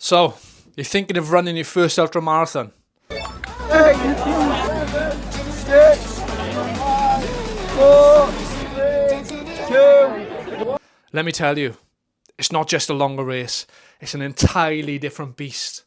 So, you're thinking of running your first ultra marathon? 8, 7, 6, 5, 4, 3, 2. Let me tell you, it's not just a longer race, it's an entirely different beast.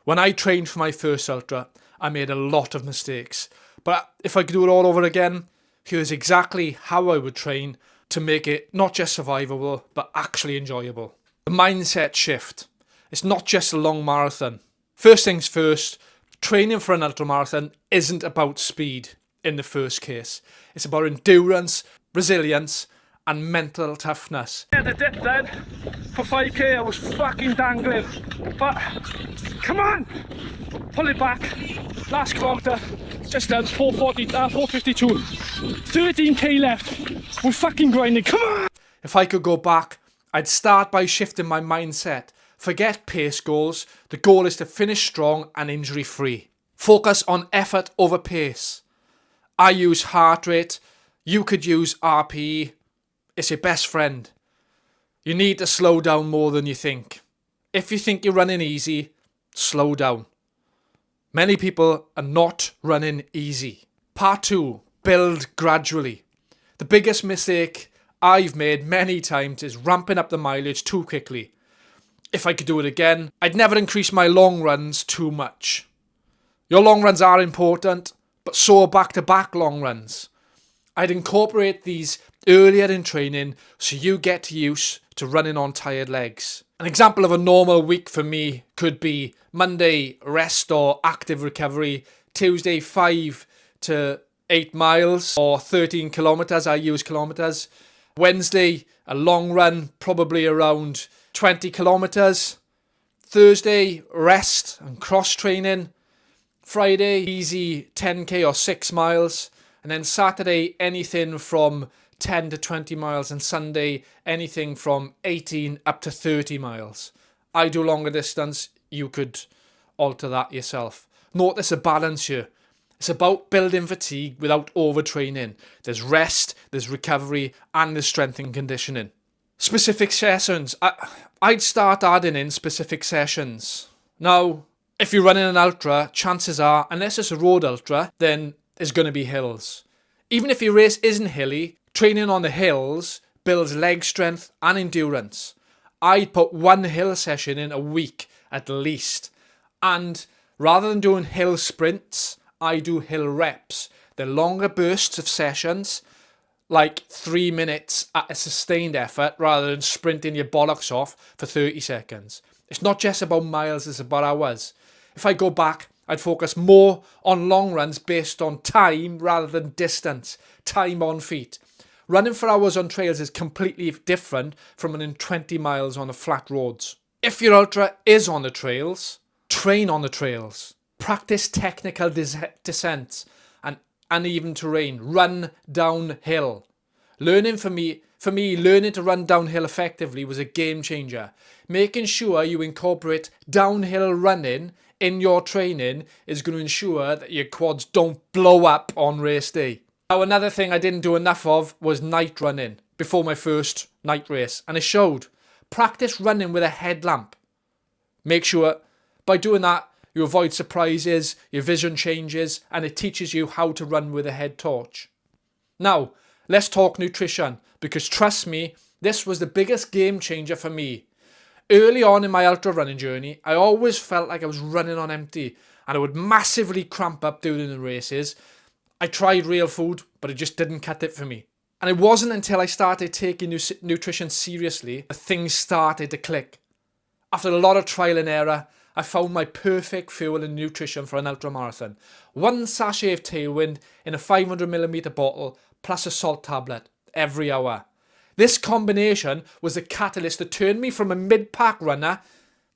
When I trained for my first ultra, I made a lot of mistakes. But if I could do it all over again, here's exactly how I would train to make it not just survivable, but actually enjoyable. The mindset shift. It's not just a long marathon. First things first, training for an ultramarathon isn't about speed in the first case. It's about endurance, resilience, and mental toughness. At the dip then, for 5k I was fucking dangling, but come on, pull it back. Last kilometre, just done 452, 13k left, we're fucking grinding, come on! If I could go back, I'd start by shifting my mindset. Forget pace goals, the goal is to finish strong and injury free. Focus on effort over pace. I use heart rate, you could use RPE. It's your best friend. You need to slow down more than you think. If you think you're running easy, slow down. Many people are not running easy. Part 2, build gradually. The biggest mistake I've made many times is ramping up the mileage too quickly. If I could do it again, I'd never increase my long runs too much. Your long runs are important, but so are back-to-back long runs. I'd incorporate these earlier in training so you get used to running on tired legs. An example of a normal week for me could be Monday, rest or active recovery, Tuesday 5 to 8 miles or 13 kilometres, I use kilometres. Wednesday, a long run, probably around 20 kilometres. Thursday, rest and cross training. Friday, easy 10k or 6 miles. And then Saturday, anything from 10 to 20 miles. And Sunday, anything from 18 up to 30 miles. I do longer distance. You could alter that yourself. Notice a balance here. It's about building fatigue without overtraining. There's rest, there's recovery, and there's strength and conditioning. Specific sessions. I'd start adding in specific sessions. Now, if you're running an ultra, chances are, unless it's a road ultra, then there's going to be hills. Even if your race isn't hilly, training on the hills builds leg strength and endurance. I'd put one hill session in a week at least. And rather than doing hill sprints, I do hill reps. They're longer bursts of sessions, like 3 minutes at a sustained effort rather than sprinting your bollocks off for 30 seconds. It's not just about miles, it's about hours. If I go back, I'd focus more on long runs based on time rather than distance, time on feet. Running for hours on trails is completely different from running 20 miles on the flat roads. If your ultra is on the trails, train on the trails. Practice technical descents and uneven terrain. Run downhill. For me, learning to run downhill effectively was a game changer. Making sure you incorporate downhill running in your training is going to ensure that your quads don't blow up on race day. Now, another thing I didn't do enough of was night running before my first night race, and it showed. Practice running with a headlamp. Make sure by doing that, you avoid surprises, your vision changes, and it teaches you how to run with a head torch. Now, let's talk nutrition, because trust me, this was the biggest game changer for me. Early on in my ultra running journey, I always felt like I was running on empty, and I would massively cramp up during the races. I tried real food, but it just didn't cut it for me. And it wasn't until I started taking nutrition seriously that things started to click. After a lot of trial and error, I found my perfect fuel and nutrition for an ultramarathon. 1 sachet of Tailwind in a 500ml bottle plus a salt tablet every hour. This combination was the catalyst that turned me from a mid-pack runner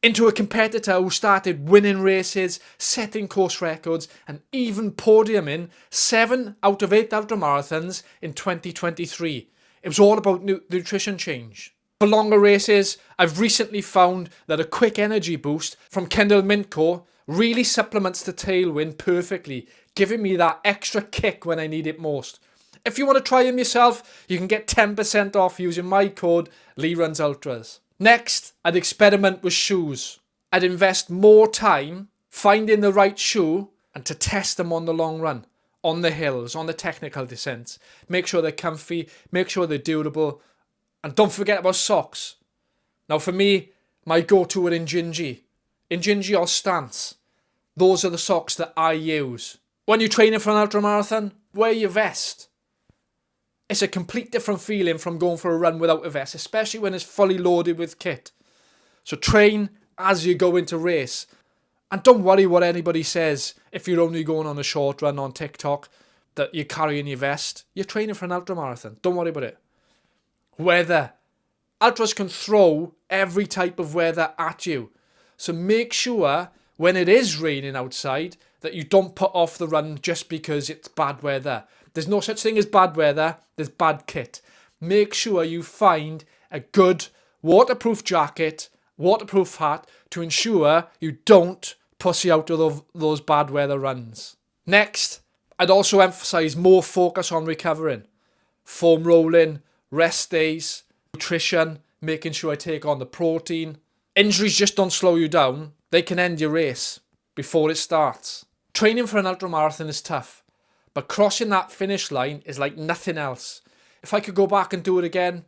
into a competitor who started winning races, setting course records, and even podiuming 7 out of 8 ultramarathons in 2023. It was all about nutrition change. For longer races, I've recently found that a quick energy boost from Kendall Mintco really supplements the Tailwind perfectly, giving me that extra kick when I need it most. If you want to try them yourself, you can get 10% off using my code LeeRunsUltras. Next, I'd experiment with shoes. I'd invest more time finding the right shoe and to test them on the long run, on the hills, on the technical descents. Make sure they're comfy, make sure they're durable, and don't forget about socks. Now for me, my go-to are Injinji or Stance. Those are the socks that I use. When you're training for an ultramarathon, wear your vest. It's a complete different feeling from going for a run without a vest, especially when it's fully loaded with kit. So train as you go into race. And don't worry what anybody says if you're only going on a short run on TikTok that you're carrying your vest. You're training for an ultramarathon. Don't worry about it. Weather. Ultras can throw every type of weather at you. So make sure when it is raining outside that you don't put off the run just because it's bad weather. There's no such thing as bad weather. There's bad kit. Make sure you find a good waterproof jacket, waterproof hat to ensure you don't pussy out of those bad weather runs. Next, I'd also emphasise more focus on recovering. Foam rolling, rest days, nutrition, making sure I take on the protein. Injuries just don't slow you down. They can end your race before it starts. Training for an ultramarathon is tough, but crossing that finish line is like nothing else. If I could go back and do it again,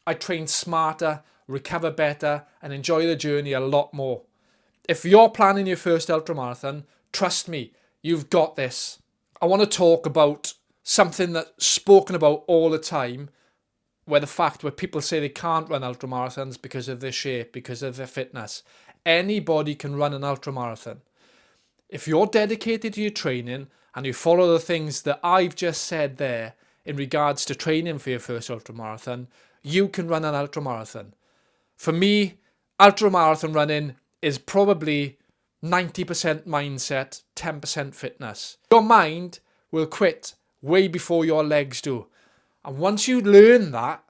I'd train smarter, recover better, and enjoy the journey a lot more. If you're planning your first ultramarathon, trust me, you've got this. I want to talk about something that's spoken about all the time, where people say they can't run ultramarathons because of their shape, because of their fitness. Anybody can run an ultramarathon. If you're dedicated to your training and you follow the things that I've just said there in regards to training for your first ultramarathon, you can run an ultramarathon. For me, ultramarathon running is probably 90% mindset, 10% fitness. Your mind will quit way before your legs do. And once you learn that,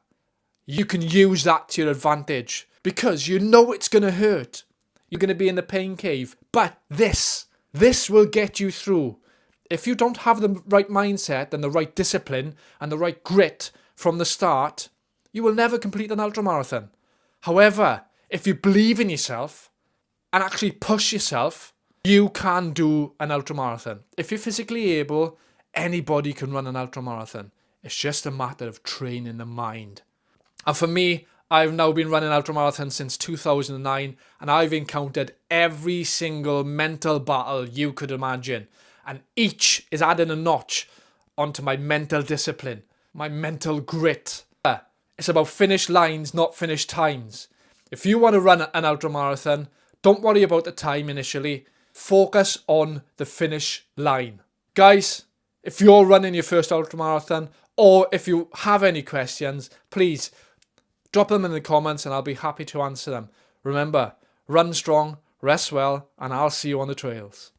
you can use that to your advantage because you know it's going to hurt. You're going to be in the pain cave. But this will get you through. If you don't have the right mindset and the right discipline and the right grit from the start, you will never complete an ultramarathon. However, if you believe in yourself and actually push yourself, you can do an ultramarathon. If you're physically able, anybody can run an ultramarathon. It's just a matter of training the mind. And for me, I've now been running ultramarathons since 2009 and I've encountered every single mental battle you could imagine. And each is adding a notch onto my mental discipline, my mental grit. It's about finish lines, not finish times. If you want to run an ultramarathon, don't worry about the time initially. Focus on the finish line. Guys, if you're running your first ultramarathon or if you have any questions, please drop them in the comments and I'll be happy to answer them. Remember, run strong, rest well, and I'll see you on the trails.